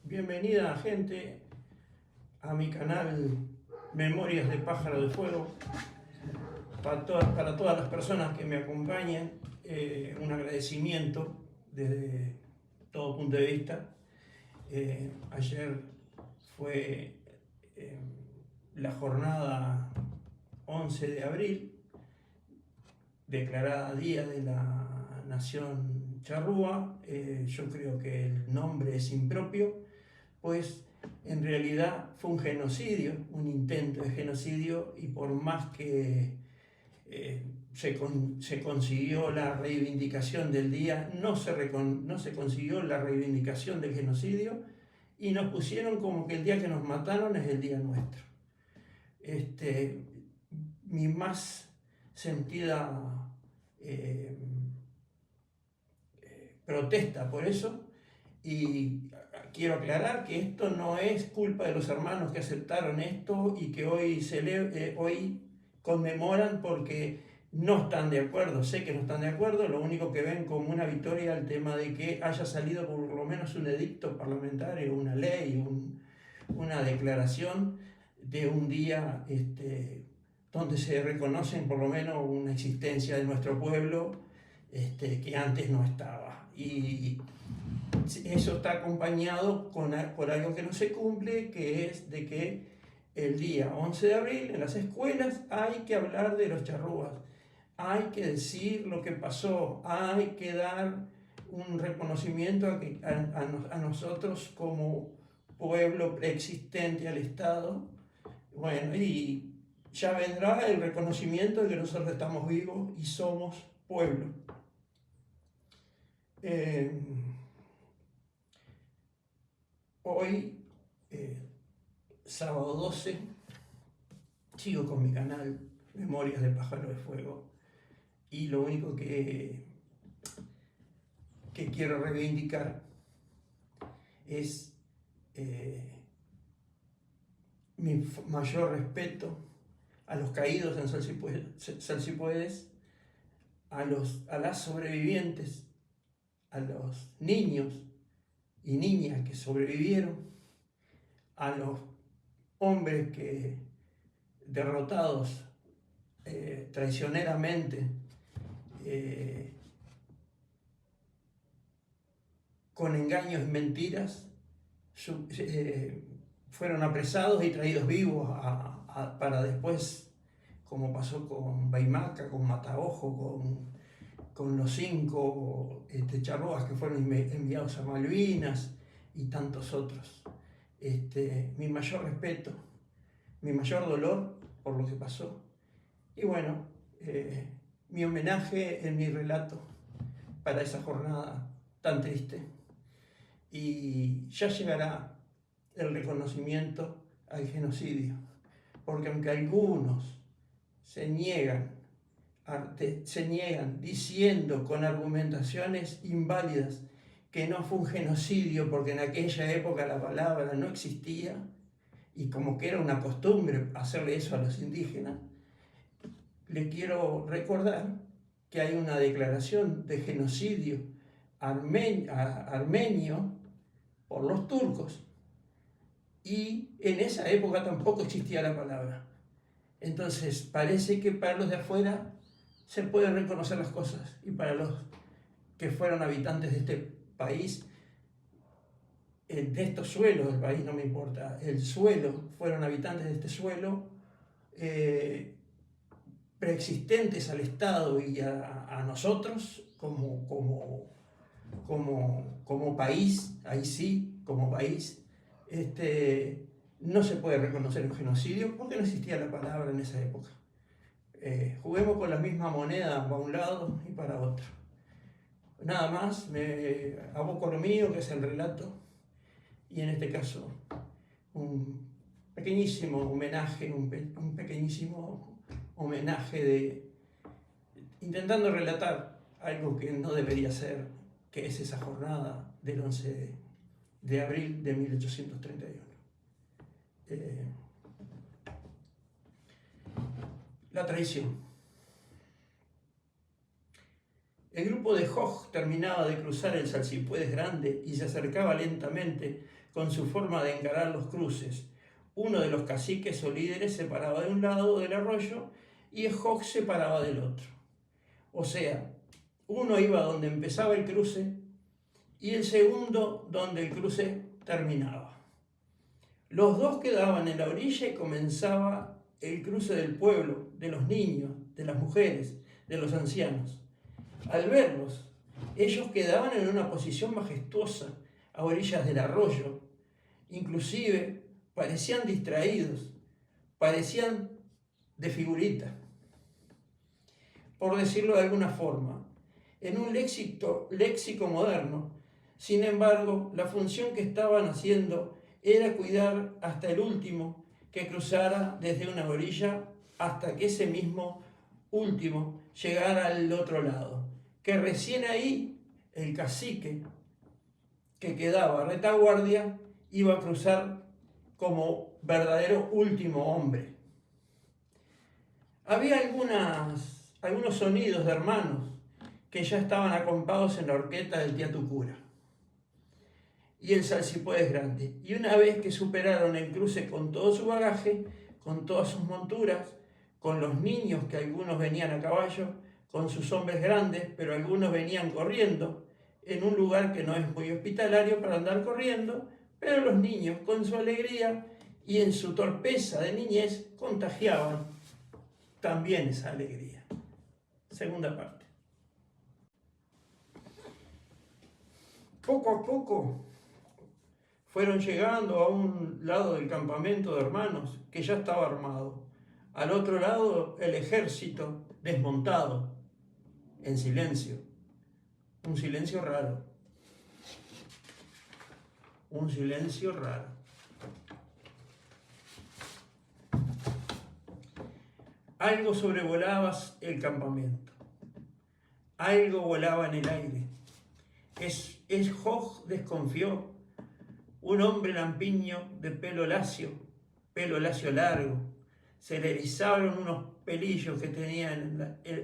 Bienvenida gente a mi canal Memorias de Pájaro de Fuego. Para todas las personas que me acompañan, un agradecimiento desde todo punto de vista. Ayer fue la jornada 11 de abril, declarada Día de la Nación Charrúa. Yo creo que el nombre es impropio, pues en realidad fue un genocidio, un intento de genocidio, y por más que se consiguió la reivindicación del día, no se consiguió la reivindicación del genocidio, y nos pusieron como que el día que nos mataron es el día nuestro. Mi más sentida protesta por eso, y quiero aclarar que esto no es culpa de los hermanos que aceptaron esto y que hoy conmemoran porque no están de acuerdo. Sé que no están de acuerdo, lo único que ven como una victoria el tema de que haya salido por lo menos un edicto parlamentario, una ley, una declaración de un día donde se reconocen por lo menos una existencia de nuestro pueblo que antes no estaba. Y eso está acompañado por algo que no se cumple, que es de que el día 11 de abril en las escuelas hay que hablar de los charrúas, hay que decir lo que pasó, hay que dar un reconocimiento a nosotros como pueblo preexistente al Estado. Bueno, y ya vendrá el reconocimiento de que nosotros estamos vivos y somos pueblo. Hoy, sábado 12, sigo con mi canal Memorias de Pájaro de Fuego, y lo único que quiero reivindicar es mi mayor respeto a los caídos en Salsipuedes, a las sobrevivientes, a los niños y niñas que sobrevivieron, a los hombres que derrotados traicioneramente, con engaños y mentiras, fueron apresados y traídos vivos para después, como pasó con Baimaca, con Mataojo, con los 5 charrúas que fueron enviados a Malvinas y tantos otros. Mi mayor respeto, mi mayor dolor por lo que pasó. Y bueno, mi homenaje en mi relato para esa jornada tan triste. Y ya llegará el reconocimiento al genocidio, porque aunque algunos se niegan diciendo con argumentaciones inválidas que no fue un genocidio porque en aquella época la palabra no existía, y como que era una costumbre hacerle eso a los indígenas, le quiero recordar que hay una declaración de genocidio armenio por los turcos, y en esa época tampoco existía la palabra. Entonces parece que para los de afuera se pueden reconocer las cosas, y para los que fueron habitantes de este país, de estos suelos del país, no me importa, el suelo, fueron habitantes de este suelo, preexistentes al Estado y a nosotros como país, ahí sí, como país, no se puede reconocer un genocidio porque no existía la palabra en esa época. Juguemos con la misma moneda para un lado y para otro. Nada más, me aboco a lo mío, que es el relato, y en este caso un pequeñísimo homenaje, intentando relatar algo que no debería ser, que es esa jornada del 11 de abril de 1831. La traición. El grupo de Hoj terminaba de cruzar el Salsipuedes Grande y se acercaba lentamente con su forma de encarar los cruces. Uno de los caciques o líderes se paraba de un lado del arroyo y Hoj se paraba del otro. O sea, uno iba donde empezaba el cruce y el segundo donde el cruce terminaba. Los dos quedaban en la orilla y comenzaba el cruce del pueblo, de los niños, de las mujeres, de los ancianos. Al verlos, ellos quedaban en una posición majestuosa a orillas del arroyo. Inclusive parecían distraídos, parecían de figurita, por decirlo de alguna forma, en un léxico moderno. Sin embargo, la función que estaban haciendo era cuidar hasta el último que cruzara desde una orilla hasta que ese mismo último llegara al otro lado, que recién ahí el cacique que quedaba a retaguardia iba a cruzar como verdadero último hombre. Había algunos sonidos de hermanos que ya estaban acompados en la horqueta del tía Tucura y el Salsipuedes Grande. Y una vez que superaron el cruce con todo su bagaje, con todas sus monturas, con los niños que algunos venían a caballo, con sus hombres grandes, pero algunos venían corriendo, en un lugar que no es muy hospitalario para andar corriendo, pero los niños con su alegría y en su torpeza de niñez contagiaban también esa alegría. Segunda parte. Poco a poco fueron llegando a un lado del campamento de hermanos que ya estaba armado. Al otro lado el ejército desmontado, en silencio. Un silencio raro. Un silencio raro. Algo sobrevolaba el campamento. Algo volaba en el aire. Hoj desconfió. Un hombre lampiño de pelo lacio largo. Se le erizaron unos pelillos que tenía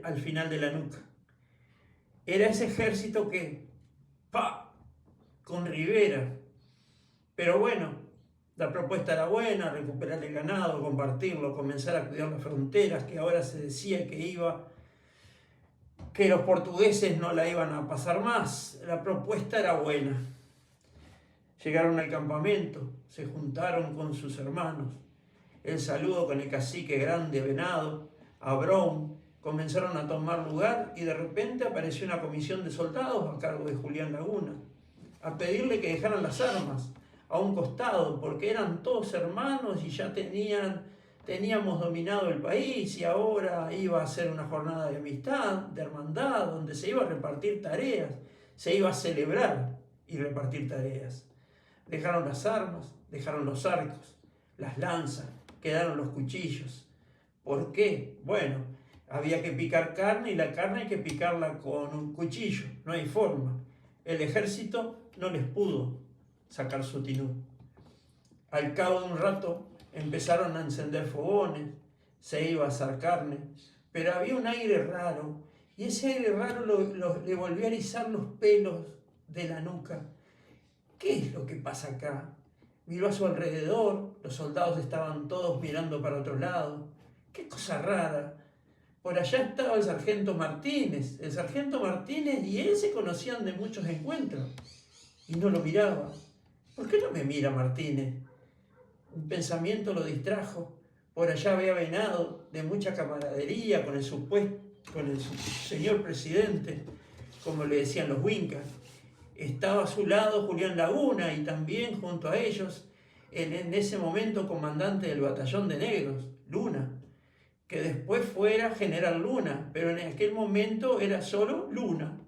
al final de la nuca. Era ese ejército que, ¡pa!, con Rivera. Pero bueno, la propuesta era buena: recuperar el ganado, compartirlo, comenzar a cuidar las fronteras, que ahora se decía que los portugueses no la iban a pasar más. La propuesta era buena. Llegaron al campamento, se juntaron con sus hermanos. El saludo con el cacique grande Venado, Abrón, comenzaron a tomar lugar y de repente apareció una comisión de soldados a cargo de Julián Laguna, a pedirle que dejaran las armas a un costado, porque eran todos hermanos y ya teníamos dominado el país, y ahora iba a ser una jornada de amistad, de hermandad, donde se iba a repartir tareas, se iba a celebrar y repartir tareas. Dejaron las armas, dejaron los arcos, las lanzas, quedaron los cuchillos. ¿Por qué? Bueno, había que picar carne y la carne hay que picarla con un cuchillo, no hay forma. El ejército no les pudo sacar su tinú. Al cabo de un rato empezaron a encender fogones, se iba a asar carne, pero había un aire raro, y ese aire raro le volvió a erizar los pelos de la nuca. ¿Qué es lo que pasa acá? Miró a su alrededor, los soldados estaban todos mirando para otro lado. ¡Qué cosa rara! Por allá estaba el sargento Martínez. El sargento Martínez y él se conocían de muchos encuentros, y no lo miraba. ¿Por qué no me mira Martínez? Un pensamiento lo distrajo. Por allá había Venado, de mucha camaradería con el señor presidente, como le decían los huincas. Estaba a su lado Julián Laguna, y también junto a ellos, en ese momento comandante del batallón de negros, Luna, que después fuera general Luna, pero en aquel momento era solo Luna,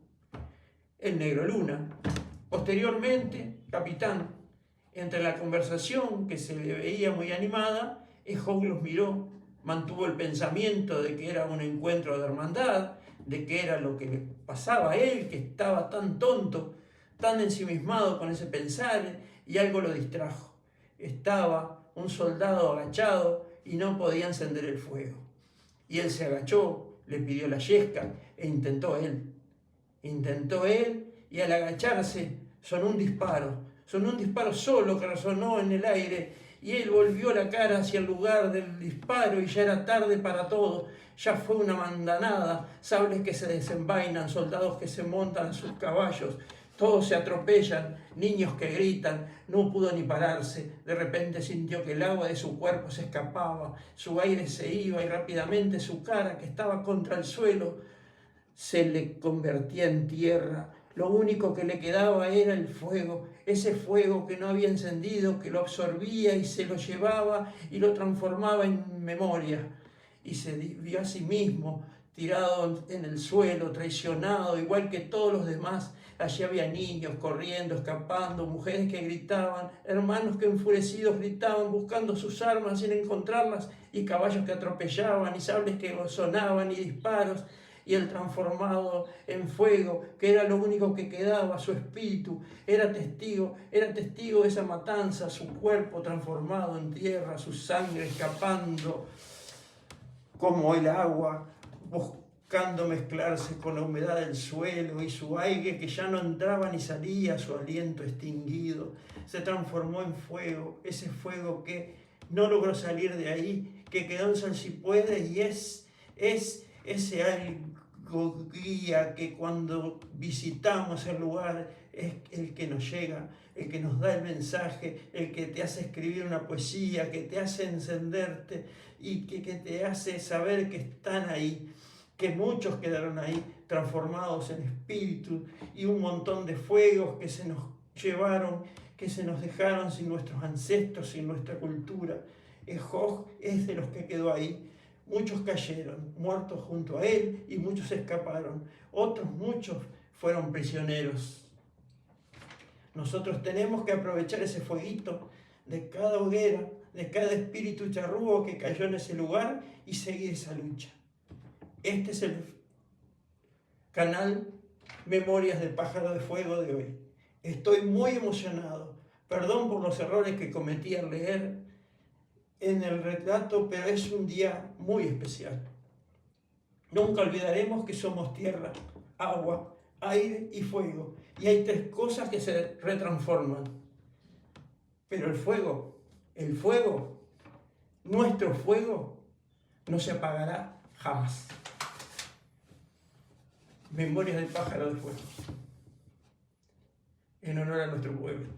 el negro Luna. Posteriormente, capitán. Entre la conversación, que se le veía muy animada, Hoj los miró, mantuvo el pensamiento de que era un encuentro de hermandad, de que era lo que le pasaba a él, que estaba tan tonto, tan ensimismado con ese pensar, y algo lo distrajo. Estaba un soldado agachado y no podía encender el fuego. Y él se agachó, le pidió la yesca e intentó él. intentó él, y al agacharse sonó un disparo solo que resonó en el aire, y él volvió la cara hacia el lugar del disparo y ya era tarde para todo. Ya fue una mandanada, sables que se desenvainan, soldados que se montan a sus caballos, todos se atropellan, niños que gritan. No pudo ni pararse. De repente sintió que el agua de su cuerpo se escapaba, su aire se iba y rápidamente su cara, que estaba contra el suelo, se le convertía en tierra. Lo único que le quedaba era el fuego, ese fuego que no había encendido, que lo absorbía y se lo llevaba y lo transformaba en memoria. Y se vio a sí mismo tirado en el suelo, traicionado, igual que todos los demás. Allí había niños corriendo, escapando, mujeres que gritaban, hermanos que enfurecidos gritaban buscando sus armas sin encontrarlas, y caballos que atropellaban, y sables que sonaban, y disparos, y el transformado en fuego, que era lo único que quedaba. Su espíritu era testigo de esa matanza, su cuerpo transformado en tierra, su sangre escapando como el agua, buscando mezclarse con la humedad del suelo, y su aire que ya no entraba ni salía, su aliento extinguido, se transformó en fuego, ese fuego que no logró salir de ahí, que quedó en San Cipuede, y es ese algo guía que cuando visitamos el lugar es el que nos llega, el que nos da el mensaje, el que te hace escribir una poesía, que te hace encenderte y que te hace saber que están ahí, que muchos quedaron ahí transformados en espíritu, y un montón de fuegos que se nos llevaron, que se nos dejaron sin nuestros ancestros, sin nuestra cultura. Ejoj es de los que quedó ahí. Muchos cayeron, muertos junto a él, y muchos escaparon. Otros muchos fueron prisioneros. Nosotros tenemos que aprovechar ese fueguito de cada hoguera, de cada espíritu charrúo que cayó en ese lugar, y seguir esa lucha. Este es el canal Memorias del Pájaro de Fuego de hoy. Estoy muy emocionado. Perdón por los errores que cometí al leer en el relato, pero es un día muy especial. Nunca olvidaremos que somos tierra, agua, aire y fuego. Y hay tres cosas que se retransforman. Pero el fuego, nuestro fuego, no se apagará jamás. Memorias del Pájaro de Fuego, en honor a nuestro pueblo.